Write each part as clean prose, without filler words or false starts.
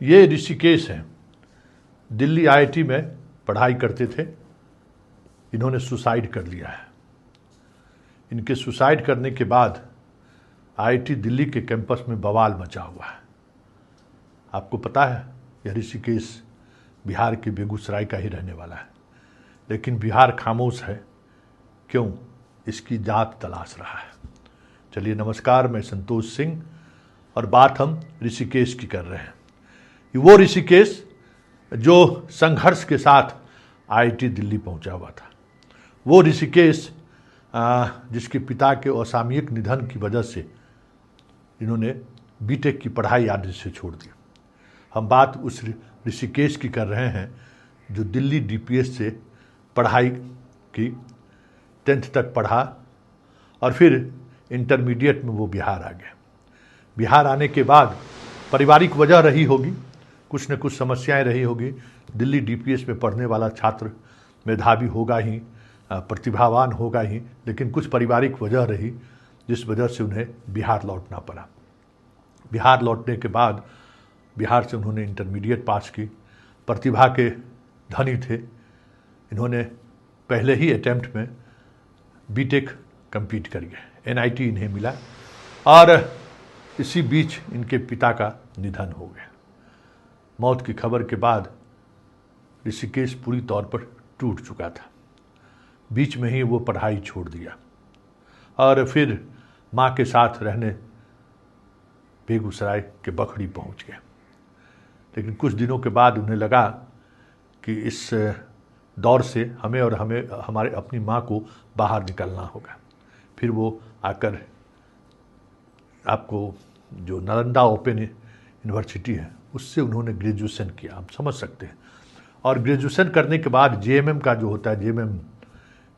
ये ऋषिकेश हैं, दिल्ली आईआईटी में पढ़ाई करते थे। इन्होंने सुसाइड कर लिया है। इनके सुसाइड करने के बाद आईआईटी दिल्ली के कैंपस में बवाल मचा हुआ है। आपको पता है यह ऋषिकेश बिहार के बेगूसराय का ही रहने वाला है, लेकिन बिहार खामोश है। क्यों? इसकी जांच तलाश रहा है। चलिए नमस्कार, मैं संतोष सिंह और बात हम ऋषिकेश की कर रहे हैं। वो ऋषिकेश जो संघर्ष के साथ आईआईटी दिल्ली पहुंचा हुआ था, वो ऋषिकेश जिसके पिता के असामयिक निधन की वजह से इन्होंने बीटेक की पढ़ाई आदि से छोड़ दी। हम बात उस ऋषिकेश की कर रहे हैं जो दिल्ली डीपीएस से पढ़ाई की, 10th तक पढ़ा और फिर इंटरमीडिएट में वो बिहार आ गया। बिहार आने के बाद पारिवारिक वजह रही होगी, कुछ न कुछ समस्याएं रही होगी। दिल्ली डीपीएस में पढ़ने वाला छात्र मेधावी होगा ही, प्रतिभावान होगा ही, लेकिन कुछ पारिवारिक वजह रही जिस वजह से उन्हें बिहार लौटना पड़ा। बिहार लौटने के बाद बिहार से उन्होंने इंटरमीडिएट पास की। प्रतिभा के धनी थे। इन्होंने पहले ही अटेम्प्ट में बीटेक कंप्लीट कर गए, एनआईटी इन्हें मिला और इसी बीच इनके पिता का निधन हो गया। मौत की खबर के बाद ऋषिकेश पूरी तौर पर टूट चुका था। बीच में ही वो पढ़ाई छोड़ दिया और फिर माँ के साथ रहने बेगूसराय के बखरी पहुंच गए। लेकिन कुछ दिनों के बाद उन्हें लगा कि इस दौर से हमें हमारे अपनी माँ को बाहर निकलना होगा। फिर वो आकर आपको जो नालंदा ओपन यूनिवर्सिटी है उससे उन्होंने ग्रेजुएशन किया, आप समझ सकते हैं। और ग्रेजुएशन करने के बाद जेएमएम का जो होता है, जेएमएम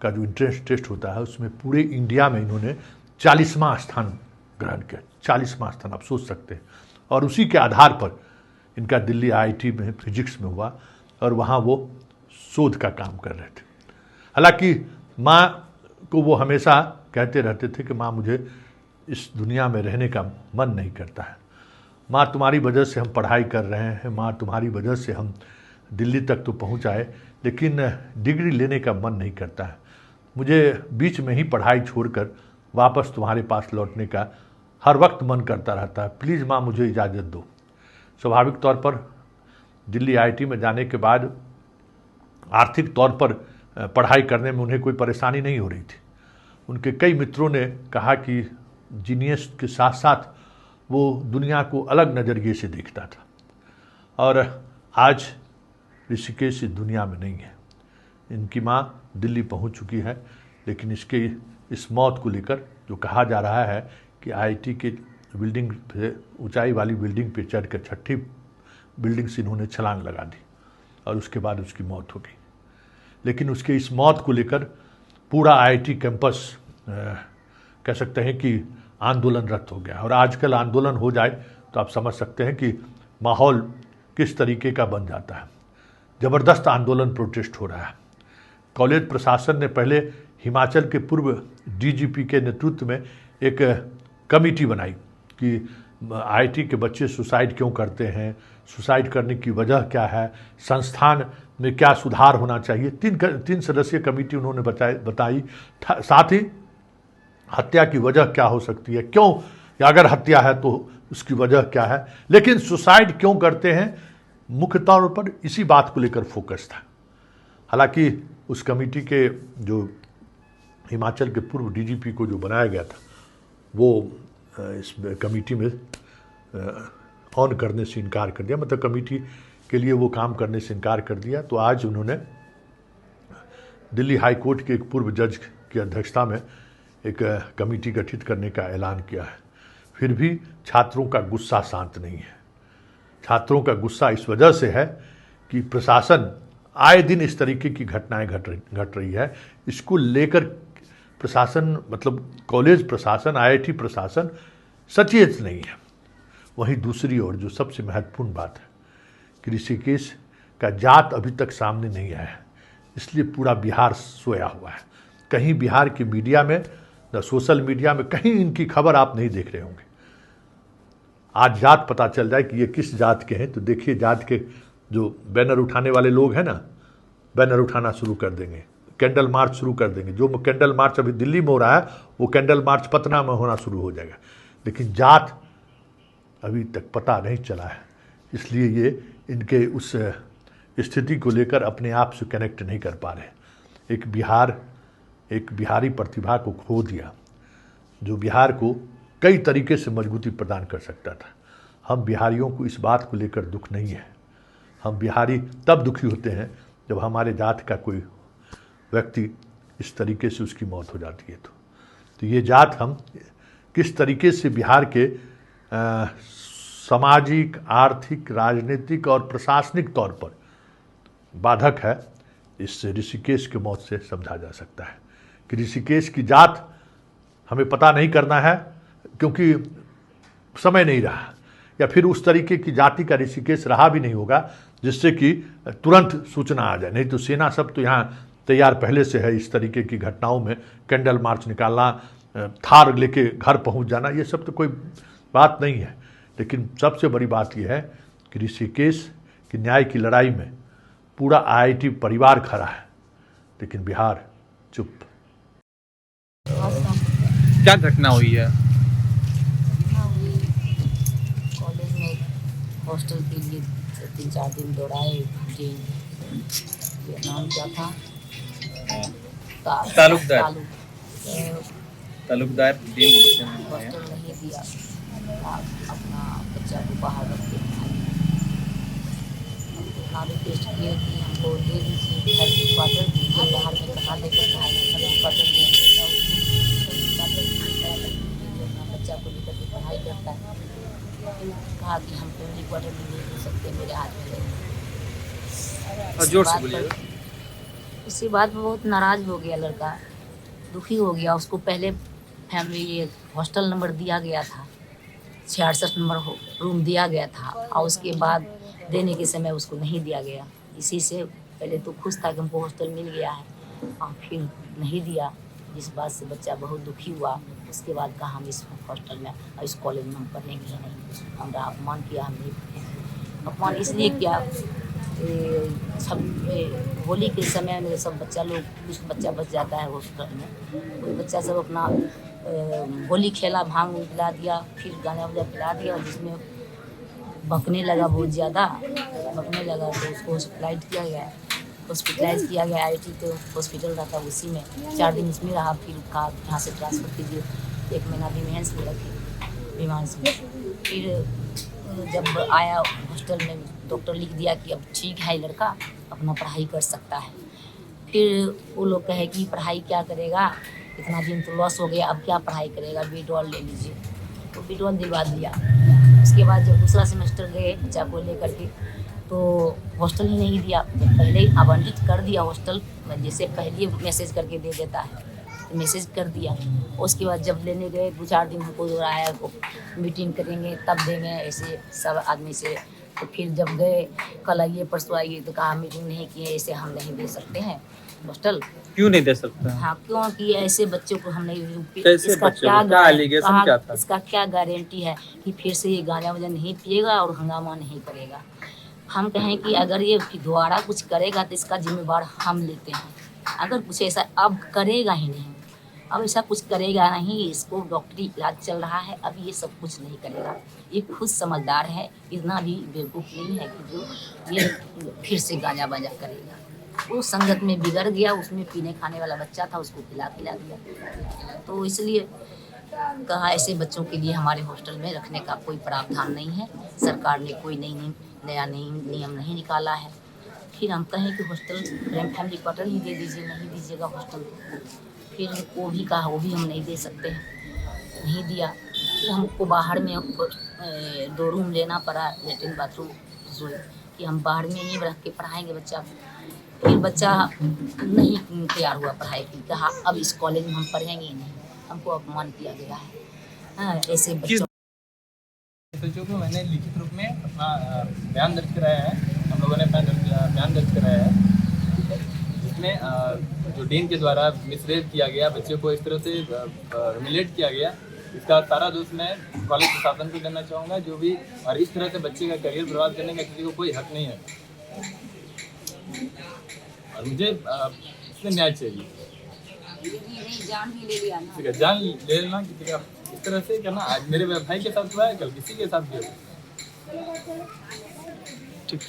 का जो इंट्रेंस टेस्ट होता है, उसमें पूरे इंडिया में इन्होंने 40वां स्थान ग्रहण किया। 40वां स्थान, आप सोच सकते हैं। और उसी के आधार पर इनका दिल्ली आईआईटी में फिजिक्स में हुआ और वहाँ वो शोध का काम कर रहे थे। हालांकि माँ को वो हमेशा कहते रहते थे कि माँ मुझे इस दुनिया में रहने का मन नहीं करता है, माँ तुम्हारी वजह से हम पढ़ाई कर रहे हैं, माँ तुम्हारी वजह से हम दिल्ली तक तो पहुँच आए, लेकिन डिग्री लेने का मन नहीं करता है, मुझे बीच में ही पढ़ाई छोड़कर वापस तुम्हारे पास लौटने का हर वक्त मन करता रहता है, प्लीज़ माँ मुझे इजाज़त दो। स्वाभाविक तौर पर दिल्ली आईआईटी में जाने के बाद आर्थिक तौर पर पढ़ाई करने में उन्हें कोई परेशानी नहीं हो रही थी। उनके कई मित्रों ने कहा कि जीनियस के साथ साथ वो दुनिया को अलग नज़रिए से देखता था। और आज ऋषिकेश इस दुनिया में नहीं है। इनकी माँ दिल्ली पहुंच चुकी है, लेकिन इस मौत को लेकर जो कहा जा रहा है कि आईआईटी के बिल्डिंग से, ऊंचाई वाली बिल्डिंग पे चढ़कर 6ठी बिल्डिंग से इन्होंने छलांग लगा दी और उसके बाद उसकी मौत हो गई। लेकिन उसके इस मौत को लेकर पूरा आईआईटी कैंपस कह सकते हैं कि आंदोलनरत हो गया। और आजकल आंदोलन हो जाए तो आप समझ सकते हैं कि माहौल किस तरीके का बन जाता है। ज़बरदस्त आंदोलन, प्रोटेस्ट हो रहा है। कॉलेज प्रशासन ने पहले हिमाचल के पूर्व डीजीपी के नेतृत्व में एक कमेटी बनाई कि आईआईटी के बच्चे सुसाइड क्यों करते हैं, सुसाइड करने की वजह क्या है, संस्थान में क्या सुधार होना चाहिए। तीन सदस्यीय कमेटी उन्होंने बताई। साथ ही हत्या की वजह क्या हो सकती है, क्यों, या अगर हत्या है तो उसकी वजह क्या है, लेकिन सुसाइड क्यों करते हैं, मुख्य तौर पर इसी बात को लेकर फोकस था। हालांकि उस कमेटी के जो हिमाचल के पूर्व डीजीपी को जो बनाया गया था, वो इस कमेटी में ऑन करने से इनकार कर दिया, मतलब कमेटी के लिए वो काम करने से इनकार कर दिया। तो आज उन्होंने दिल्ली हाई कोर्ट के एक पूर्व जज की अध्यक्षता में एक कमेटी गठित करने का ऐलान किया है। फिर भी छात्रों का गुस्सा शांत नहीं है। छात्रों का गुस्सा इस वजह से है कि प्रशासन आए दिन इस तरीके की घटनाएं घट रही है। इसको लेकर प्रशासन, मतलब कॉलेज प्रशासन, आईआईटी प्रशासन सचेत नहीं है। वहीं दूसरी ओर जो सबसे महत्वपूर्ण बात है कि ऋषिकेश का जात अभी तक सामने नहीं आया है, इसलिए पूरा बिहार सोया हुआ है। कहीं बिहार की मीडिया में, न सोशल मीडिया में, कहीं इनकी खबर आप नहीं देख रहे होंगे। आज जात पता चल जाए कि ये किस जात के हैं, तो देखिए जात के जो बैनर उठाने वाले लोग हैं ना, बैनर उठाना शुरू कर देंगे, कैंडल मार्च शुरू कर देंगे। जो कैंडल मार्च अभी दिल्ली में हो रहा है वो कैंडल मार्च पटना में होना शुरू हो जाएगा। लेकिन जात अभी तक पता नहीं चला है, इसलिए ये इनके उस स्थिति को लेकर अपने आप से कनेक्ट नहीं कर पा रहे। एक बिहारी प्रतिभा को खो दिया, जो बिहार को कई तरीके से मजबूती प्रदान कर सकता था। हम बिहारियों को इस बात को लेकर दुख नहीं है। हम बिहारी तब दुखी होते हैं जब हमारे जात का कोई व्यक्ति इस तरीके से उसकी मौत हो जाती है। तो ये जात हम किस तरीके से बिहार के सामाजिक, आर्थिक, राजनीतिक और प्रशासनिक तौर पर बाधक है, इस ऋषिकेश के मौत से समझा जा सकता है कि ऋषिकेश की जात हमें पता नहीं करना है क्योंकि समय नहीं रहा, या फिर उस तरीके की जाति का ऋषिकेश रहा भी नहीं होगा जिससे कि तुरंत सूचना आ जाए। नहीं तो सेना सब तो यहाँ तैयार पहले से है इस तरीके की घटनाओं में, कैंडल मार्च निकालना, थार लेके घर पहुँच जाना, ये सब तो कोई बात नहीं है। लेकिन सबसे बड़ी बात यह है कि ऋषिकेश की न्याय की लड़ाई में पूरा आईआईटी परिवार खड़ा है, लेकिन बिहार चुप। क्या घटना हुई है? कॉलेज में हॉस्टल के लिए 3-4 दिन दौड़ाए। ये नाम क्या था? तालुकदार हॉस्टल नहीं दिया, अपना बच्चा को बाहर रख के अपना रिक्वेस्ट किए कि हमको दे दीजिए फैमिली क्वार्टर दीजिए, बाहर में कहाँ लेकर खाएंगे, फैमिली क्वार्टर दीजिए। अपना बच्चा को लेकर के पढ़ाई करता है। कहा कि हम फैमिली क्वार्टर में नहीं दे सकते, मेरे हाथ में नहीं। और जोर से बोलिए। इसी बात में बहुत नाराज हो गया लड़का, दुखी हो गया। उसको पहले फैमिली हॉस्टल नंबर दिया गया था, 66 नंबर रूम दिया गया था, और उसके बाद देने के समय उसको नहीं दिया गया। इसी से पहले तो खुश था कि हमको हॉस्टल मिल गया है, और फिर नहीं दिया, जिस बात से बच्चा बहुत दुखी हुआ। उसके बाद कहा हम इस हॉस्टल में और इस कॉलेज में हम पढ़ेंगे ही नहीं। हमारा अपमान किया, हम नहीं पढ़ेंगे। अपमान इसलिए किया, सब होली के समय में सब बच्चा लोग, कुछ बच्चा बच जाता है हॉस्टल में, कोई बच्चा सब अपना होली खेला, भांग पिला दिया, फिर गाना बजा पिला दिया, जिसमें बकने लगा, बहुत ज़्यादा बकने लगा। तो उसको हॉस्पिटलाइज किया गया। आईआईटी तो हॉस्पिटल रहा था, उसी में 4 दिन इसमें रहा। फिर कहा यहाँ से ट्रांसफ़र कीजिए, 1 महीना विमेंस में रखे, विमान से। फिर जब आया हॉस्टल में, डॉक्टर लिख दिया कि अब ठीक है, लड़का अपना पढ़ाई कर सकता है। फिर वो लोग कहे कि पढ़ाई क्या करेगा, इतना दिन तो लॉस हो गया, अब क्या पढ़ाई करेगा, विड्रॉल ले लीजिए। तो विड्रॉल दिलवा दिया। उसके बाद जब दूसरा सेमेस्टर गए बच्चा को लेकर के, तो हॉस्टल ही नहीं दिया। पहले ही आवंटित कर दिया हॉस्टल, जैसे पहले मैसेज करके दे देता है, तो मैसेज कर दिया। उसके बाद जब लेने गए, 2-4 दिन हमको आया, मीटिंग करेंगे तब देंगे, ऐसे सब आदमी से। तो फिर जब गए, कल आइए परसों आइए, तो कहा मीटिंग नहीं किए, ऐसे हम नहीं दे सकते हैं हॉस्टल। क्यों नहीं दे सकते? हाँ, क्योंकि ऐसे बच्चों को हम नहीं, कैसे इसका बच्चों को? क्या एलिगेशन क्या था? इसका क्या गारंटी है कि फिर से ये गांजा वजा नहीं पिएगा और हंगामा नहीं करेगा। हम कहें कि अगर ये दोबारा कुछ करेगा तो इसका जिम्मेवार हम लेते हैं। अगर कुछ ऐसा अब करेगा ही नहीं, अब ऐसा कुछ करेगा नहीं, इसको डॉक्टरी इलाज चल रहा है, अब ये सब कुछ नहीं करेगा। ये खुद समझदार है, इतना भी बेवकूफ़ नहीं है कि जो ये फिर से गांजा बाजा करेगा। वो संगत में बिगड़ गया, उसमें पीने खाने वाला बच्चा था, उसको पिला दिया। तो इसलिए कहा ऐसे बच्चों के लिए हमारे हॉस्टल में रखने का कोई प्रावधान नहीं है। सरकार ने कोई नया नियम नहीं निकाला है। फिर हम कहें कि हॉस्टल फैमिली क्वार्टर ही दे दीजिए, नहीं दीजिएगा हॉस्टल। फिर वो भी कहा वो भी हम नहीं दे सकते हैं, नहीं दिया। फिर हमको बाहर में 2 रूम लेना पड़ा, लेटरिन बाथरूम रसोई, कि हम बाहर में ही रख के पढ़ाएंगे बच्चा को। फिर बच्चा नहीं तैयार हुआ पढ़ाई की, कहा अब इस कॉलेज में हम पढ़ेंगे ही नहीं, हमको अपमान किया गया है। हाँ, ऐसे बच्चों को मैंने लिखित रूप में अपना बयान दर्ज कराया है। हम लोगों ने अपना बयान दर्ज कराया है, जिसमें जो डीन के द्वारा मिसरेप किया गया, बच्चों को इस तरह से ह्यूमिलेट किया गया इसका सारा दोष मैं कॉलेज प्रशासन को देना चाहूँगा, जो भी, और इस तरह से बच्चे का करियर बर्बाद करने का किसी को कोई हक नहीं है। और मुझे इसमें न्याय चाहिए। जान भी ले लिया ना। किसी का जान ले लेना, किसी का इस तरह से करना, आज मेरे भाई के साथ हुआ है, कल किसी के साथ भी होगा। ठीक।